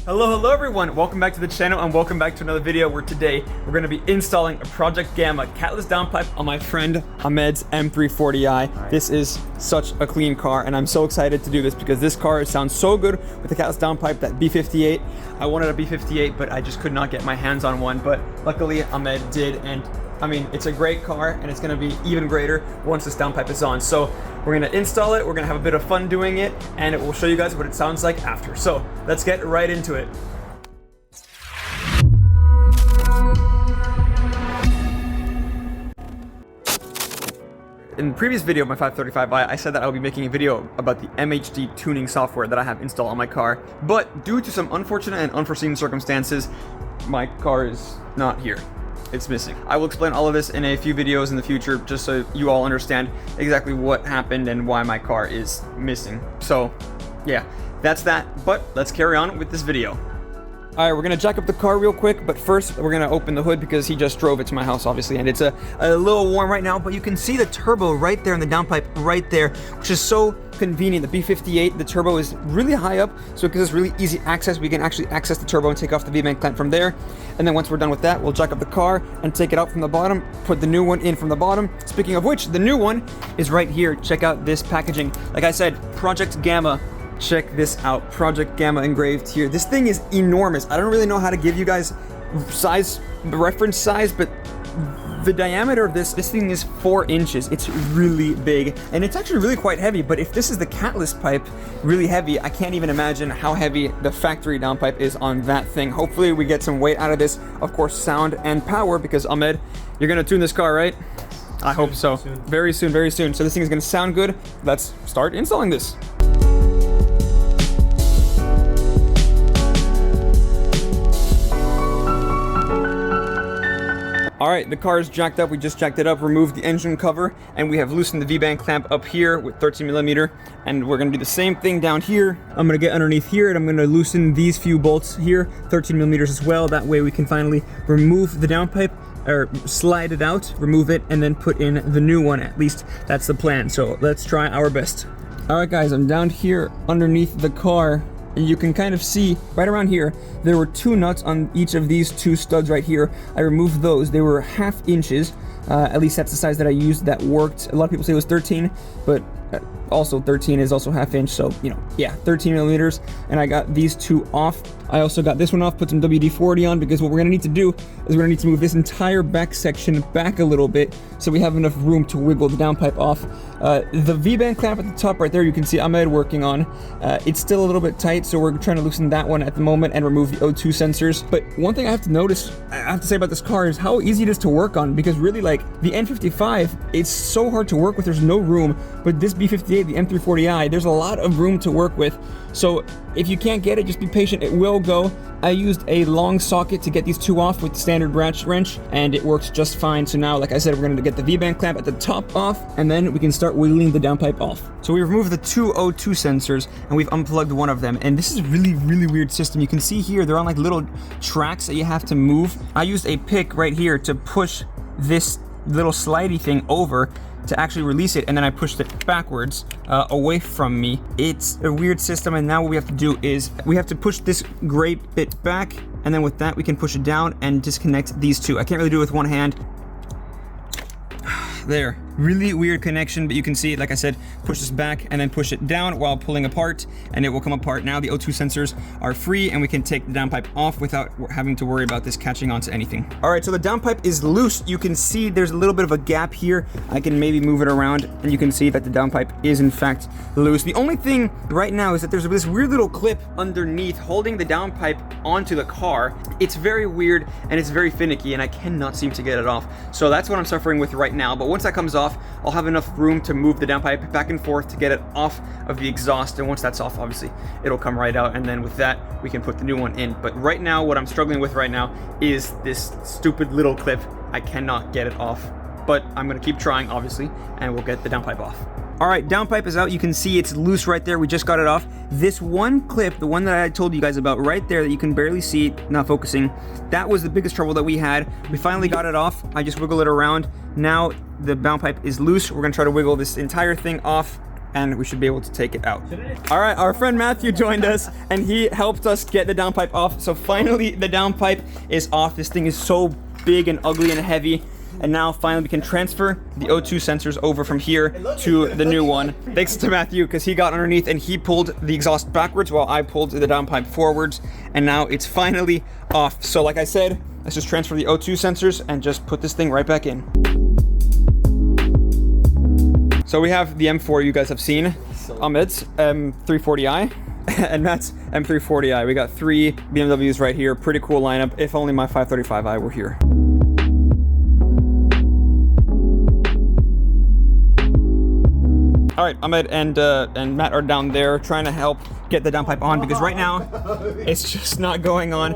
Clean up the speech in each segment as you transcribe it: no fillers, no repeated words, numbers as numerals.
Hello everyone, welcome back to the channel and welcome back to another video where today we're going to be installing a Project Gamma Catless Downpipe on my friend Ahmed's M340i. This is such a clean car and I'm so excited to do this because this car sounds so good with the Catless Downpipe, that B58. I wanted a B58 but I just could not get my hands on one, but luckily Ahmed did, and I mean, it's a great car and it's going to be even greater once this downpipe is on. So we're going to install it, we're going to have a bit of fun doing it, and it will show you guys what it sounds like after. So let's get right into it. In the previous video of my 535i, I said that I would be making a video about the MHD tuning software that I have installed on my car, but due to some unfortunate and unforeseen circumstances, my car is not here. It's missing. I will explain all of this in a few videos in the future just so you all understand exactly what happened and why my car is missing. So yeah, that's that, but let's carry on with this video. Alright, we're gonna jack up the car real quick, but first we're gonna open the hood because he just drove it to my house, obviously, and it's a little warm right now, but you can see the turbo right there in the downpipe right there, which is so convenient. The B58, the turbo is really high up, so it gives us really easy access. We can actually access the turbo and take off the V-bank clamp from there, and then once we're done with that, we'll jack up the car and take it out from the bottom, put the new one in from the bottom. Speaking of which, the new one is right here. Check out this packaging. Like I said, Project Gamma. Check this out, Project Gamma engraved here. This thing is enormous. I don't really know how to give you guys size, reference size, but the diameter of this thing is 4 inches. It's really big, and it's actually really quite heavy, but if this is the Catless pipe, really heavy, I can't even imagine how heavy the factory downpipe is on that thing. Hopefully we get some weight out of this, of course, sound and power, because Ahmed, you're gonna tune this car, right? I hope so. Very soon, very soon. So this thing is gonna sound good. Let's start installing this. Alright, the car is jacked up. We just jacked it up, removed the engine cover, and we have loosened the V-bank clamp up here with 13mm, and we're going to do the same thing down here. I'm going to get underneath here, and I'm going to loosen these few bolts here, 13mm as well. That way we can finally remove the downpipe, or slide it out, remove it, and then put in the new one. At least that's the plan, so let's try our best. Alright guys, I'm down here underneath the car. And you can kind of see right around here, there were 2 nuts on each of these 2 studs right here. I removed those. They were 1/2 inches. At least that's the size that I used that worked. A lot of people say it was 13, but also 13 is also 1/2 inch. So, you know, yeah, 13mm. And I got these 2 off. I also got this one off, put some WD-40 on, because what we're gonna need to do is we're gonna need to move this entire back section back a little bit so we have enough room to wiggle the downpipe off. The V-band clamp at the top right there, you can see Ahmed working on. It's still a little bit tight, so we're trying to loosen that one at the moment and remove the O2 sensors. But one thing I have to say about this car is how easy it is to work on, because really, like, the N55, it's so hard to work with, there's no room, but this B58, the M340i, there's a lot of room to work with. So if you can't get it, just be patient, it will go. I used a long socket to get these 2 off with the standard wrench, and it works just fine. So now, like I said, we're gonna get the V-band clamp at the top off, and then we can start wiggling the downpipe off. So we removed the 2 O2 sensors, and we've unplugged one of them, and this is a really, really weird system. You can see here, they're on like little tracks that you have to move. I used a pick right here to push this little slidey thing over to actually release it, and then I pushed it backwards away from me. It's a weird system, and now what we have to do is we have to push this gray bit back, and then with that we can push it down and disconnect these 2. I can't really do it with one hand. There. Really weird connection, but you can see, like I said, push this back and then push it down while pulling apart, and it will come apart. Now the O2 sensors are free, and we can take the downpipe off without having to worry about this catching onto anything. All right, so the downpipe is loose. You can see there's a little bit of a gap here. I can maybe move it around, and you can see that the downpipe is in fact loose. The only thing right now is that there's this weird little clip underneath holding the downpipe onto the car. It's very weird, and it's very finicky, and I cannot seem to get it off. So that's what I'm suffering with right now, but once that comes off, I'll have enough room to move the downpipe back and forth to get it off of the exhaust, and once that's off, obviously it'll come right out, and then with that we can put the new one in. But right now, what I'm struggling with right now is this stupid little clip. I cannot get it off, but I'm gonna keep trying, obviously, and we'll get the downpipe off. All right, downpipe is out. You can see it's loose right there. We just got it off. This one clip, the one that I told you guys about right there that you can barely see, not focusing, that was the biggest trouble that we had. We finally got it off. I just wiggle it around. Now the downpipe is loose. We're gonna try to wiggle this entire thing off and we should be able to take it out. All right, our friend Matthew joined us, and he helped us get the downpipe off. So finally, the downpipe is off. This thing is so big and ugly and heavy. And now finally we can transfer the O2 sensors over from here to the new one. Thanks to Matthew, because he got underneath and he pulled the exhaust backwards while I pulled the downpipe forwards. And now it's finally off. So like I said, let's just transfer the O2 sensors and just put this thing right back in. So we have the M4 you guys have seen, Ahmed's M340i, and that's M340i. We got 3 BMWs right here, pretty cool lineup. If only my 535i were here. All right, Ahmed and Matt are down there trying to help get the downpipe on, because right now it's just not going on.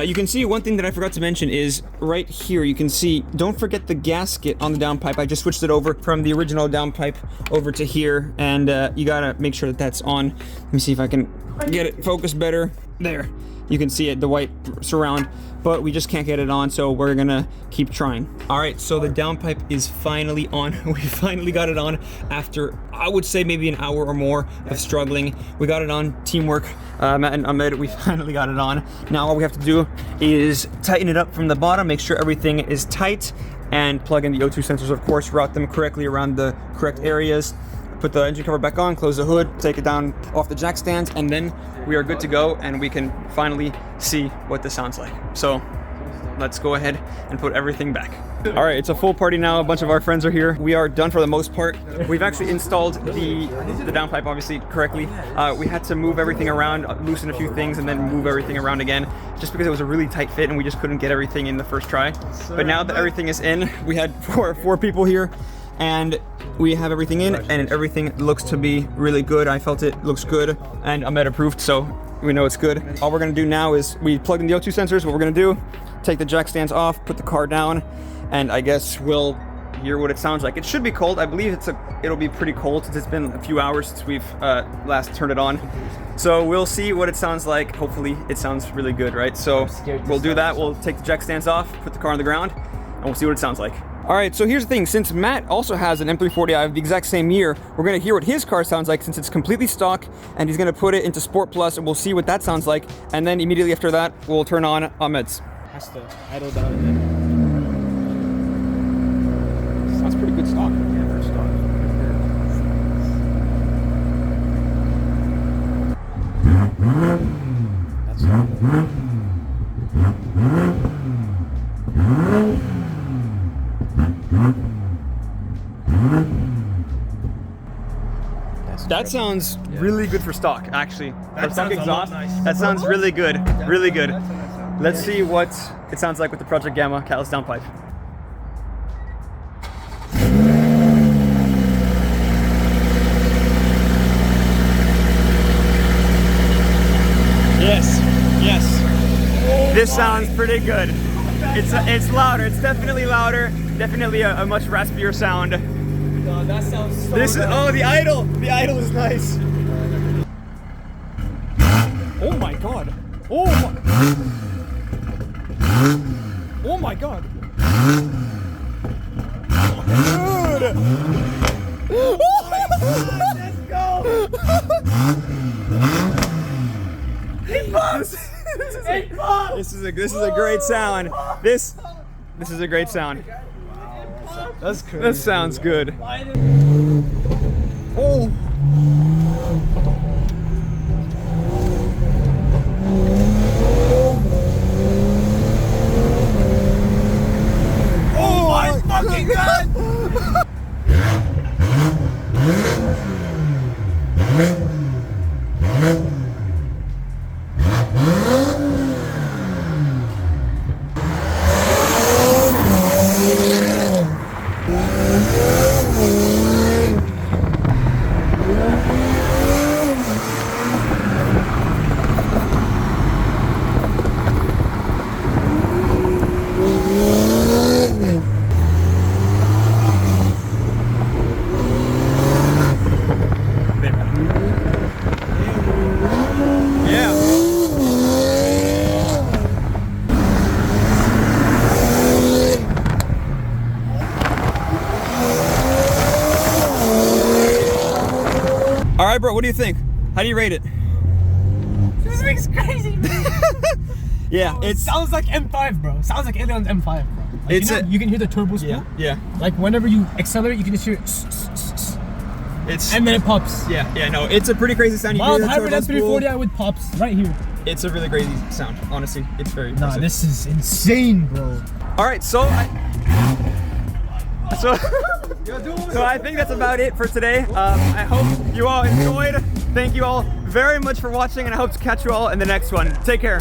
You can see one thing that I forgot to mention is right here. You can see, don't forget the gasket on the downpipe. I just switched it over from the original downpipe over to here, and you gotta make sure that that's on. Let me see if I can get it focused better. There, you can see it, the white surround, but we just can't get it on, so we're gonna keep trying. All right, so the downpipe is finally on. We finally got it on after, I would say, maybe an hour or more of struggling. We got it on, teamwork. Matt and Ahmed, we finally got it on. Now all we have to do is tighten it up from the bottom, make sure everything is tight, and plug in the O2 sensors, of course, route them correctly around the correct areas. Put the engine cover back on, close the hood, take it down off the jack stands, and then we are good to go, and we can finally see what this sounds like. So let's go ahead and put everything back. All right, it's a full party now. A bunch of our friends are here. We are done for the most part. We've actually installed the downpipe, obviously, correctly. We had to move everything around, loosen a few things, and then move everything around again, just because it was a really tight fit and we just couldn't get everything in the first try. But now that everything is in, we had four people here, and we have everything in, and everything looks to be really good. I felt it looks good, and Ahmed approved, so we know it's good. All we're gonna do now is we plug in the O2 sensors. What we're gonna do, take the jack stands off, put the car down, and I guess we'll hear what it sounds like. It should be cold. I believe it'll be pretty cold since it's been a few hours since we've last turned it on. So we'll see what it sounds like. Hopefully it sounds really good, right? So we'll do that. We'll take the jack stands off, put the car on the ground, and we'll see what it sounds like. All right, so here's the thing. Since Matt also has an M340i of the exact same year, we're gonna hear what his car sounds like since it's completely stock, and he's gonna put it into Sport Plus, and we'll see what that sounds like. And then immediately after that, we'll turn on Ahmed's. Has to idle down and then. Sounds pretty good stock. Yeah, for stock. That's That sounds really good for stock, actually. For stock exhaust, nice. that sounds really good, really good. Let's see what it sounds like with the Project Gamma Catless Downpipe. Yes, yes. This sounds pretty good. It's louder. It's definitely louder. Definitely a much raspier sound. God, that sounds so This is, oh, the idle. The idle is nice. Oh my god. Oh my. Oh my god. Dude. Let's go. This is a great sound. This is a great sound. That's crazy. That sounds good. Oh. Oh my fucking god! bro, what do you think? How do you rate it? This thing's crazy, man. Yeah, It sounds like M5, bro. Sounds like Alien M5, bro. Like, It's you know, you can hear the turbo spool. Yeah. Like whenever you accelerate, you can just hear It's and then it pops. yeah, no, it's a pretty crazy sound. You hear Mild the hybrid turbo spool. M340i with pops right here. It's a really crazy sound. Honestly, it's very Nah, impressive. this is insane, bro. All right, so I think that's about it for today. I hope you all enjoyed. Thank you all very much for watching, and I hope to catch you all in the next one. Take care.